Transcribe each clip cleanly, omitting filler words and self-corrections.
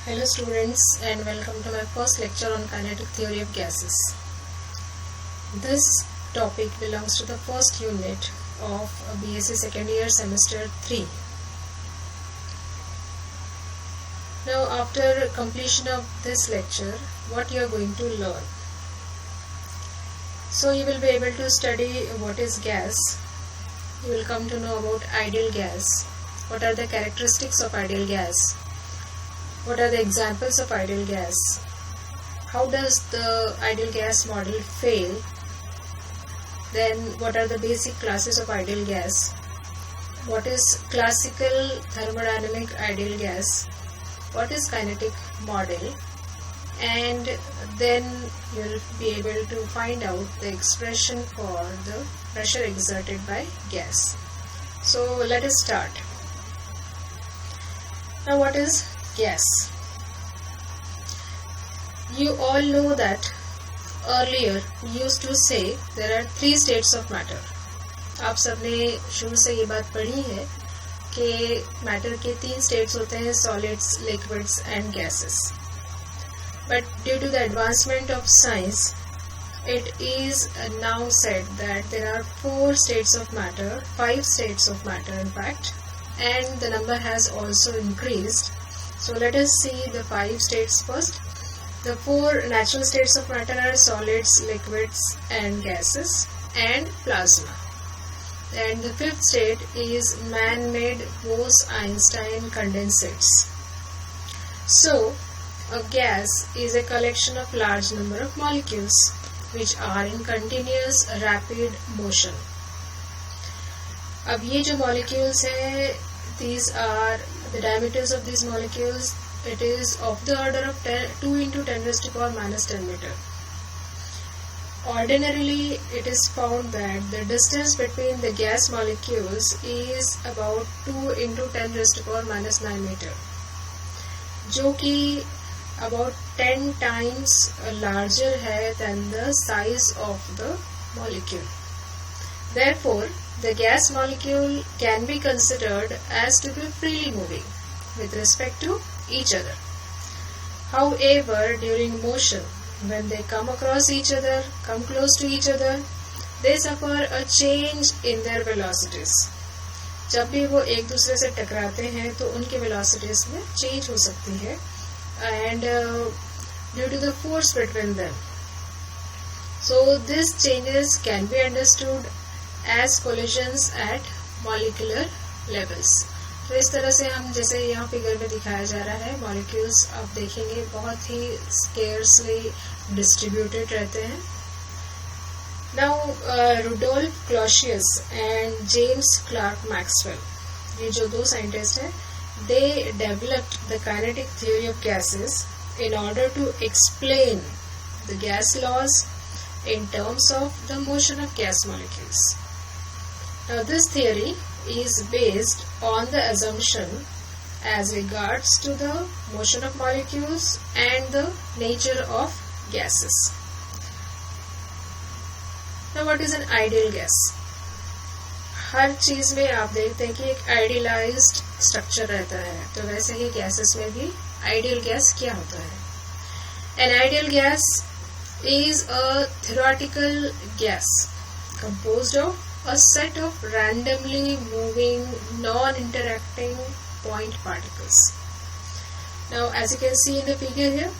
Hello students, and welcome to my first lecture on kinetic theory of gases. This topic belongs to the first unit of BSc second year semester 3. Now after completion of this lecture, what you are going to learn? So you will be able to study what is gas. You will come to know about ideal gas. What are the characteristics of ideal gas? What are the examples of ideal gas? How does the ideal gas model fail? Then what are the basic classes of ideal gas? What is classical thermodynamic ideal gas? What is kinetic model? And then you'll be able to find out the expression for the pressure exerted by gas. So let us start. Now what is gas? You all know that earlier we used to say there are three states of matter. आप सबने शुरू से ये बात पढ़ी है कि matter के तीन स्टेट्स होते हैं, solids, liquids and gases. But due to the advancement of science, it is now said that there are four states of matter, five states of matter in fact, and the number has also increased. So let us see the five states first. The four natural states of matter are solids, liquids and gases and plasma. And the fifth state is man-made Bose-Einstein condensates. So a gas is a collection of large number of molecules which are in continuous rapid motion. अब ये जो molecules हैं, these are the diameters of these molecules. It is of the order of 2 into 10 raised to power minus 10 meter. Ordinarily, it is found that the distance between the gas molecules is about 2 into 10 raised to power minus 9 meter, जो कि about 10 times larger है than the size of the molecule. Therefore, the gas molecule can be considered as to be freely moving with respect to each other. However, during motion, when they come across each other, come close to each other, they suffer a change in their velocities. जब भी वो एक दूसरे से टकराते हैं तो उनके velocities में change हो सकती है, and due to the force between them. So these changes can be understood as collisions at molecular levels. तो इस तरह से हम, जैसे यहाँ फिगर में दिखाया जा रहा है, मॉलिक्यूल्स आप देखेंगे बहुत ही स्केर्सली डिस्ट्रीब्यूटेड रहते हैं. Now Rudolf Clausius and James Clerk Maxwell, ये जो दो साइंटिस्ट हैं, they developed the kinetic theory of gases in order to explain the gas laws in terms of the motion of gas molecules. Now this theory is based on the assumption as regards to the motion of molecules and the nature of gases. Now what is an ideal gas? हर चीज में आप देखते हैं कि एक idealised structure रहता है, तो वैसे ही गैसेस में भी आइडियल गैस क्या होता है? An ideal gas is a theoretical gas composed of a set of randomly moving non-interacting point particles. Now as you can see in the figure here,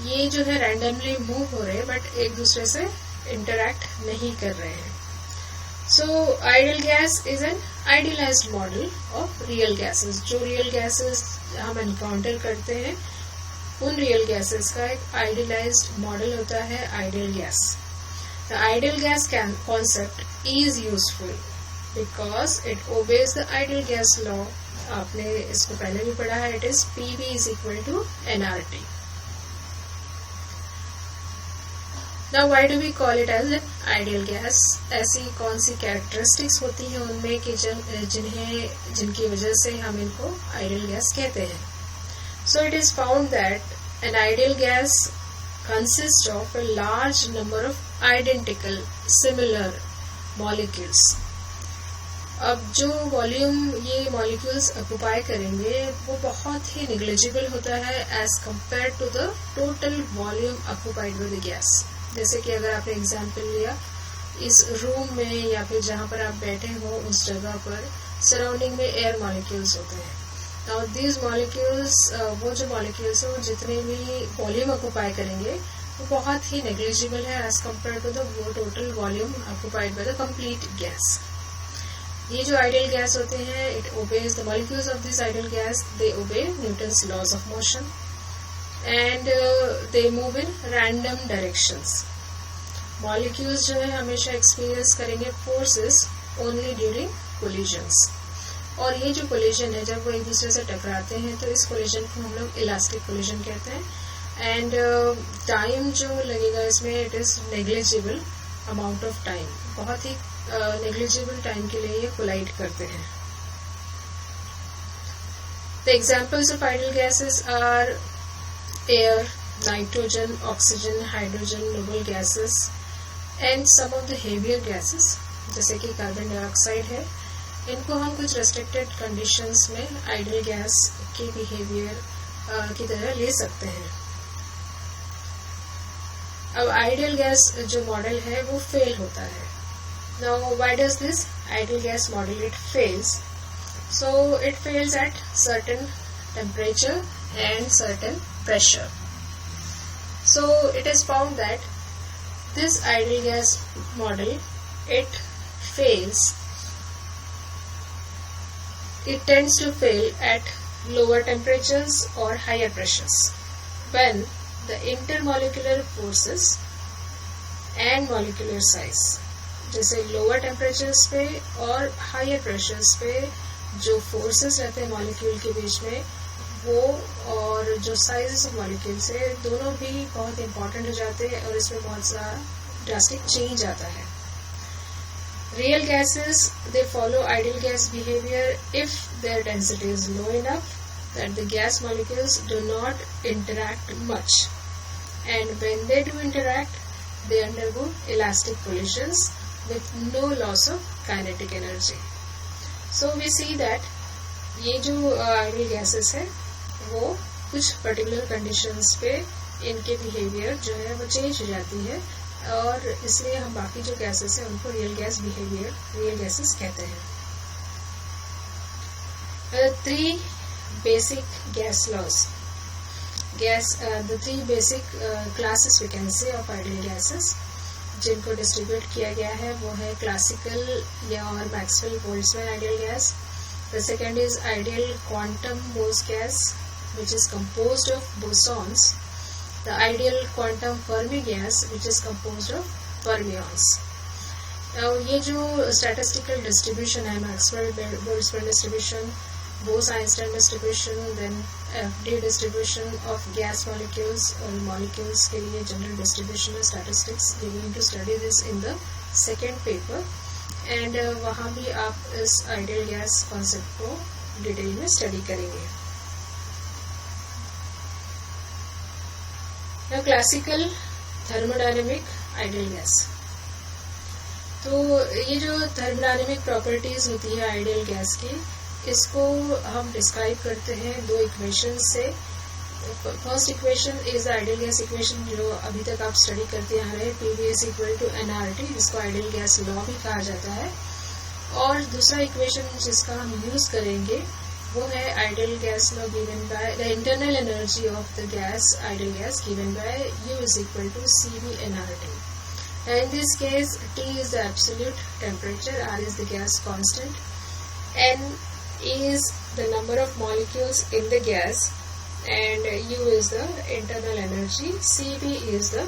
ये जो है randomly move हो रहे हैं बट एक दूसरे से interact नहीं कर रहे हैं. So ideal gas is an idealized model of real gases. जो real gases हम encounter करते हैं, उन real gases का एक idealized model होता है ideal gas. The ideal gas concept is useful because it obeys the ideal gas law. आपने इसको पहले भी पढ़ा है. It is PV is equal to nRT. Now why do we call it as an ideal gas? ऐसी कौन सी characteristics होती हैं उनमें कि जिनकी वजह से हम इनको ideal gas कहते हैं? So it is found that an ideal gas consists of a large number of identical, similar molecules. अब जो वॉल्यूम ये मॉलिक्यूल्स ऑक्युपाई करेंगे वो बहुत ही निग्लिजिबल होता है as compared to the total volume occupied with the gas. जैसे कि अगर आपने एग्जांपल लिया, इस रूम में या फिर जहां पर आप बैठे हो उस जगह पर सराउंडिंग में एयर मॉलिक्यूल्स होते हैं। नाउ दीज मॉलिक्यूल्स, वो जो मॉलिक्यूल्स है वो जितने भी वॉल्यूम ऑक्युपाई करेंगे वो बहुत ही नेग्लिजिबल है as compared to the total volume occupied by the complete gas. ये जो आइडियल गैस होते हैं, it obeys the molecules of this ideal gas, they obey Newton's laws of motion and they move in random directions. Molecules जो है हमेशा experience करेंगे forces only during collisions, और ये जो कोलिजन है जब वो एक दूसरे से टकराते हैं तो इस कोलिजन को हम लोग इलास्टिक कोलिजन कहते हैं। एंड टाइम जो लगेगा इसमें, it is negligible amount of time, बहुत ही नेग्लिजिबल टाइम के लिए ये कोलाइड करते हैं। The examples of ideal gases are air, nitrogen, oxygen, hydrogen, noble gases and some of the heavier gases जैसे कि कार्बन डाइऑक्साइड है। इनको हम कुछ रेस्ट्रिक्टेड कंडीशंस में आइडियल गैस के बिहेवियर की तरह ले सकते हैं। अब आइडियल गैस जो मॉडल है वो फेल होता है। Now why does this ideal gas model it fails? So it fails at certain temperature and certain pressure. So it is found that this ideal gas model, it fails. It tends to fail at lower temperatures or higher pressures when the intermolecular forces and molecular size, जैसे lower temperatures पे और higher pressures पे जो forces रहते हैं molecule के बीच में, वो और जो साइजेस ऑफ मॉलिक्यूल्स है दोनों भी बहुत इंपॉर्टेंट हो जाते हैं और इसमें बहुत सारा ड्रास्टिक चेंज आता है। Real gases they follow ideal gas behaviour if their density is low enough that the gas molecules do not interact much, and when they do interact they undergo elastic collisions with no loss of kinetic energy. So we see that ये जो ideal gases है वो कुछ particular conditions पे इनके behaviour जो है वो चेंज हो जाती है, और इसलिए हम बाकी जो गैसेस हैं उनको real gas behaviour, real gases कहते हैं। 3 basic gas laws, the 3 basic classes we can say of ideal gases जिनको डिस्ट्रीब्यूट किया गया है वो है क्लासिकल या और Maxwell Boltzmann ideal gas. The second is ideal quantum Bose gas, which is composed of bosons. The ideal quantum Fermi gas, which is composed of fermions. Now, ये जो statistical distribution है, Maxwell-Boltzmann distribution, Bose-Einstein distribution, then FD distribution of gas molecules और molecules के लिए general distribution of statistics. We are going to study this in the second paper. And वहाँ भी आप इस आइडियल गैस कॉन्सेप्ट को detail में स्टडी करेंगे। now classical thermodynamic ideal gas, तो ये जो थर्मोडायनेमिक प्रॉपर्टीज होती है आइडियल गैस की, इसको हम डिस्क्राइब करते हैं 2 इक्वेशन से। First equation is ideal gas equation जो अभी तक आप स्टडी करते आ रहे हैं, PV इक्वल टू nRT, जिसको आइडियल गैस लॉ भी कहा जाता है। और दूसरा इक्वेशन जिसका हम यूज करेंगे वो है ideal gas law given by the internal energy of the gas ideal gas given by U is equal to CV nRT। In this case, T is the absolute temperature, R is the gas constant, N is the number of molecules in the gas, and U is the internal energy, CV is the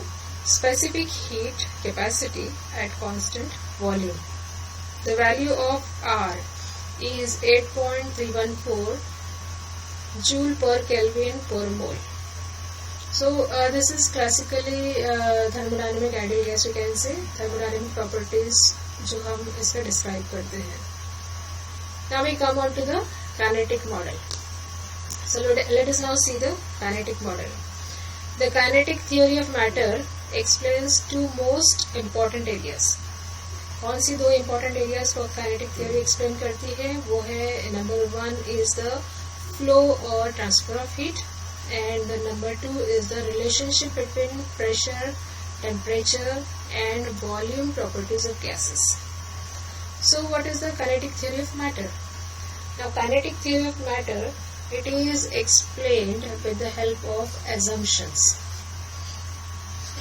specific heat capacity at constant volume. The value of R is 8.314 joule per Kelvin per mole. So this is classically thermodynamic ideal gas, you can say thermodynamic properties जो हम इसमें describe करते हैं। Now we come on to the kinetic model. So let us now see the kinetic model. The kinetic theory of matter explains 2 most important areas. कौन सी दो important areas को kinetic theory explain करती है? वो है number 1 is the flow और transfer of heat, and number 2 is the relationship between pressure, temperature and volume properties of gases. So what is the kinetic theory of matter? Now kinetic theory of matter, it is explained with the help of assumptions,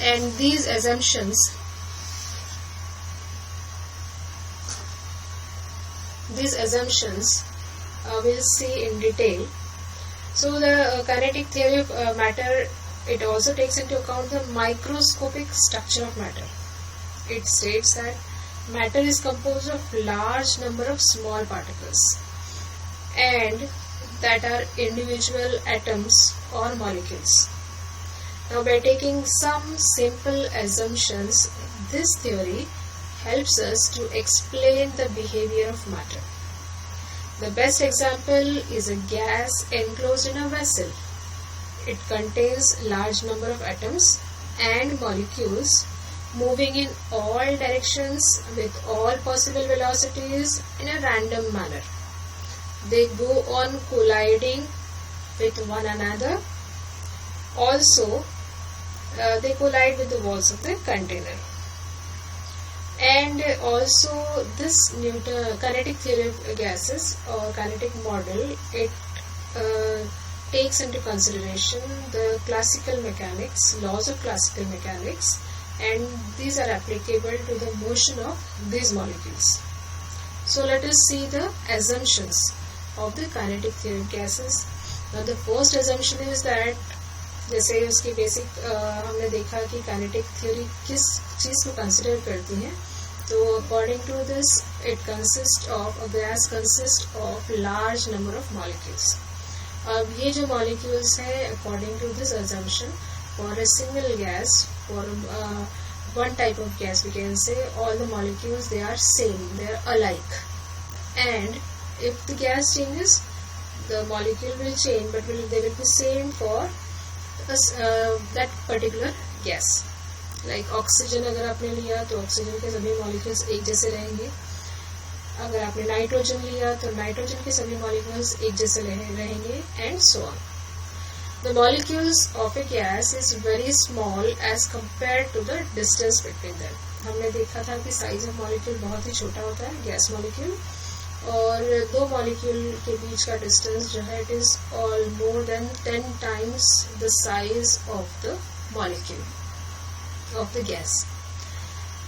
and these assumptions we'll see in detail. So the kinetic theory of matter, it also takes into account the microscopic structure of matter. It states that matter is composed of large number of small particles and that are individual atoms or molecules. Now by taking some simple assumptions, this theory helps us to explain the behavior of matter. The best example is a gas enclosed in a vessel. It contains large number of atoms and molecules moving in all directions with all possible velocities in a random manner. They go on colliding with one another. Also, they collide with the walls of the container. And also, this kinetic theory of gases or kinetic model, it takes into consideration the classical mechanics, laws of classical mechanics, and these are applicable to the motion of these molecules. So let us see the assumptions of the kinetic theory of gases. Now the first assumption is that, जैसे उसकी basic हमने देखा कि kinetic theory किस चीज को consider करती है, तो according to this it consist of, a gas consist of large number of molecules. अब ये जो मॉलिक्यूल्स है, according to this assumption, for a single gas, for one type of gas, we can say all the molecules, they are same, they are alike, and if the gas changes, the molecule will change, but they will be same for that particular gas. Like oxygen अगर आपने लिया तो oxygen के सभी molecules एक जैसे रहेंगे. अगर आपने नाइट्रोजन लिया तो नाइट्रोजन के सभी मॉलिक्यूल्स एक जैसे रहेंगे, and so on. The molecules of a gas is very small as compared to the distance between them. हमने देखा था कि साइज ऑफ मॉलिक्यूल बहुत ही छोटा होता है, गैस मॉलिक्यूल, और दो मॉलिक्यूल के बीच का डिस्टेंस जो है, it is all more than 10 times the size of the molecule of the gas.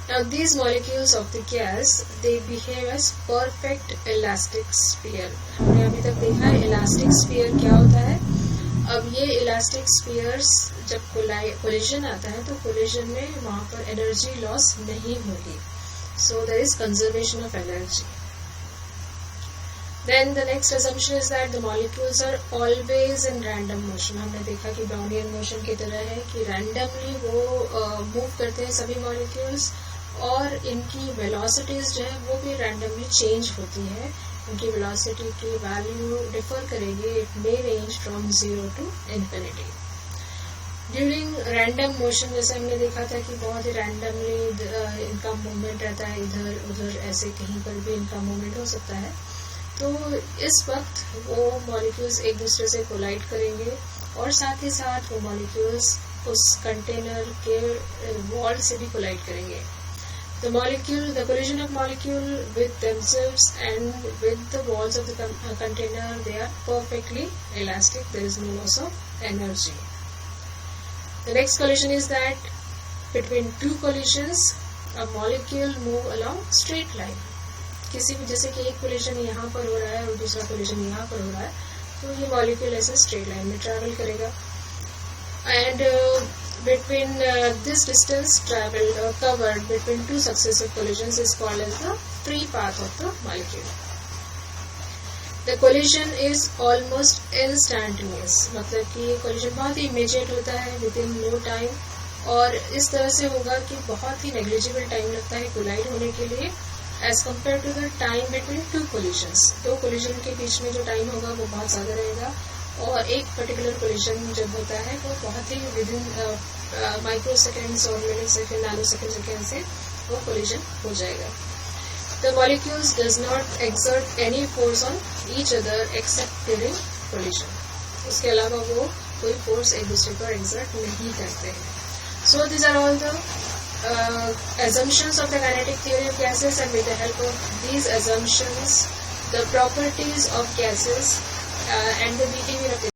Now these molecules of the gas, they behave as perfect elastic sphere. हमने अभी तक देखा है elastic sphere क्या होता है. अब ये इलास्टिक स्फीयर्स जब कोलिजन आता है तो कोलिजन में वहां पर एनर्जी लॉस नहीं होगी, so there is conservation of energy. Then the next assumption is that the molecules are always in random motion. हमने देखा कि ब्राउनियन मोशन की तरह है कि रैंडमली वो मूव करते हैं सभी मॉलिक्यूल्स, और इनकी वेलोसिटीज जो है वो भी रैंडमली चेंज होती है. उनकी वेलोसिटी की वैल्यू डिफर करेगी. It may range from 0 to infinity. During random motion, जैसे हमने देखा था कि बहुत ही रैंडमली इनका मूवमेंट रहता है, इधर उधर ऐसे कहीं पर भी इनका मूवमेंट हो सकता है. तो इस वक्त वो मॉलिक्यूल्स एक दूसरे से कोलाइड करेंगे, और साथ ही साथ वो मॉलिक्यूल्स उस कंटेनर के वॉल से भी कोलाइड करेंगे. The collision of molecule with themselves and with the walls of the container, they are perfectly elastic. There is no loss of energy. The next collision is that between two collisions, a molecule move along straight line. किसी भी, जैसे कि एक collision यहाँ पर हो रहा है और दूसरा collision यहाँ पर हो रहा है, तो ये molecule ऐसे straight line में travel करेगा. And between this distance traveled or covered between two successive collisions is called as the free path of the molecule. The collision is almost instantaneous, मतलब कि ये collision बहुत ही immediate होता है within no time, और इस तरह से होगा कि बहुत ही negligible time लगता है collide होने के लिए as compared to the time between two collisions. दो collision के बीच में जो time होगा वो बहुत ज़्यादा रहेगा, और एक पर्टिकुलर कोलिजन जब होता है वो बहुत ही विदिन माइक्रो सेकेंड्स और मिली सेकेंड, नैनो सेकेंड से वो कोलिजन हो जाएगा. The molecules does not exert any force on each other except during collision. उसके अलावा वो कोई फोर्स एक दूसरे पर exert नहीं करते हैं. So these are all the assumptions of the kinetic theory of gases, and with the help of these assumptions, the properties of gases and the behavior of